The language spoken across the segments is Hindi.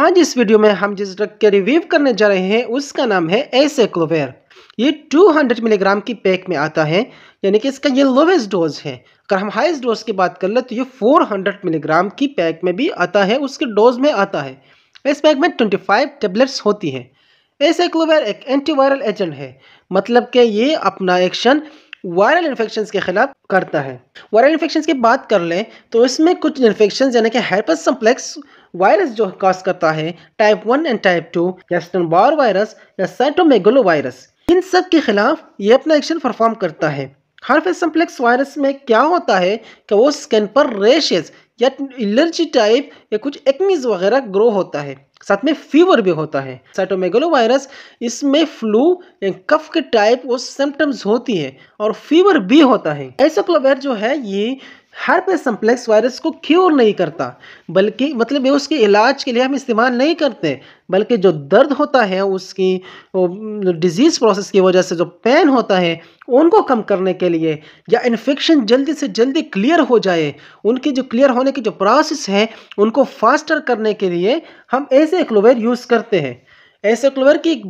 आज इस वीडियो में हम जिस ड्रग के रिव्यू करने जा रहे हैं उसका नाम है एसाइक्लोविर। ये 200 मिलीग्राम की पैक में आता है, यानी कि इसका ये लोवेस्ट डोज है। अगर हम हाईएस्ट डोज की बात कर ले तो ये 400 मिलीग्राम की पैक में भी आता है, उसके डोज में आता है। इस पैक में 25 टेबलेट्स होती हैं। एसाइक्लोविर एक एंटीवायरल एजेंट है, मतलब कि ये अपना एक्शन वायरल इन्फेक्शंस के खिलाफ करता है। वायरल इन्फेक्शंस की बात कर लें तो इसमें कुछ इन्फेक्शंस यानी कि herpes सिम्प्लेक्स वायरस जो कॉज करता है, टाइप 1 एंड टाइप 2 या स्टनबार वायरस या साइटोमेगालो वायरस, इन सब के खिलाफ ये अपना एक्शन परफॉर्म करता है। herpes सिम्प्लेक्स वायरस में क्या होता है कि वो स्किन पर रेशेस या एलर्जी टाइप या कुछ एक्नीज वगैरह ग्रो होता है, साथ में फीवर भी होता है। साइटोमेगालो वायरस, इसमें फ्लू या कफ के टाइप वो सिम्टम्स होती है और फीवर भी होता है। एसाइक्लोविर जो है ये herpes सिम्प्लेक्स वायरस को क्योर नहीं करता, बल्कि मतलब ये उसके इलाज के लिए हम इस्तेमाल नहीं करते, बल्कि जो दर्द होता है उसकी डिजीज प्रोसेस की वजह से जो पेन होता है उनको कम करने के लिए, या इन्फेक्शन जल्दी से जल्दी क्लियर हो जाए, उनकी जो क्लियर होने की जो प्रोसेस है उनको फास्टर करने के लिए हम एसाइक्लोविर यूज़ करते हैं। एसाइक्लोविर की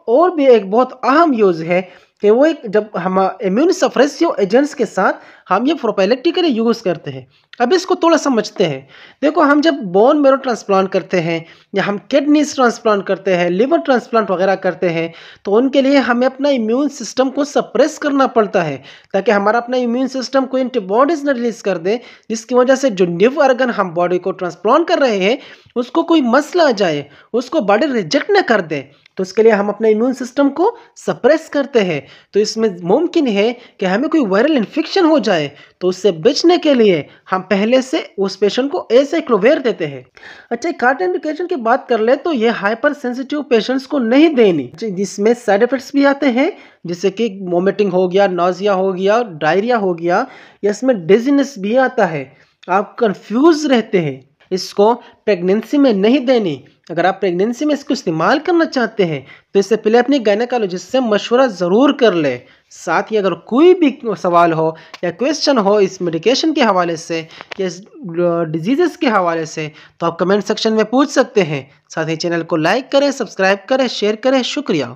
और भी एक बहुत अहम यूज़ है कि वो एक जब हम इम्यून सप्रेसिव एजेंट्स के साथ हम ये प्रोफाइलेक्टिकली यूज़ करते हैं। अब इसको थोड़ा समझते हैं। देखो, हम जब बोन मैरो ट्रांसप्लांट करते हैं या हम किडनीज ट्रांसप्लांट करते हैं, लिवर ट्रांसप्लांट वगैरह करते हैं, तो उनके लिए हमें अपना इम्यून सिस्टम को सप्रेस करना पड़ता है ताकि हमारा अपना इम्यून सिस्टम कोई एंटीबॉडीज न रिलीज कर दे, जिसकी वजह से जो न्यू ऑर्गन हम बॉडी को ट्रांसप्लांट कर रहे हैं उसको कोई मसला आ जाए, उसको बॉडी रिजेक्ट न कर दे। तो इसके लिए हम अपने इम्यून सिस्टम को सप्रेस करते हैं। तो इसमें मुमकिन है कि हमें कोई वायरल इन्फेक्शन हो जाए, तो उससे बचने के लिए हम पहले से उस पेशेंट को एसाइक्लोविर देते हैं। अच्छा, कॉन्ट्राइंडिकेशन की बात कर ले तो ये हाइपर सेंसिटिव पेशेंट्स को नहीं देनी, जिसमें साइड इफेक्ट्स भी आते हैं, जैसे कि वोमिटिंग हो गया, नोजिया हो गया, डायरिया हो गया, या इसमें डिजीनेस भी आता है। आप कंफ्यूज रहते हैं। इसको प्रेगनेंसी में नहीं देनी। अगर आप प्रेगनेंसी में इसको इस्तेमाल करना चाहते हैं तो इससे पहले अपनी गायनेकोलॉजिस्ट से मशवरा ज़रूर कर ले। साथ ही अगर कोई भी सवाल हो या क्वेश्चन हो इस मेडिकेशन के हवाले से या इस डिजीज़ के हवाले से, तो आप कमेंट सेक्शन में पूछ सकते हैं। साथ ही चैनल को लाइक करें, सब्सक्राइब करें, शेयर करें। शुक्रिया।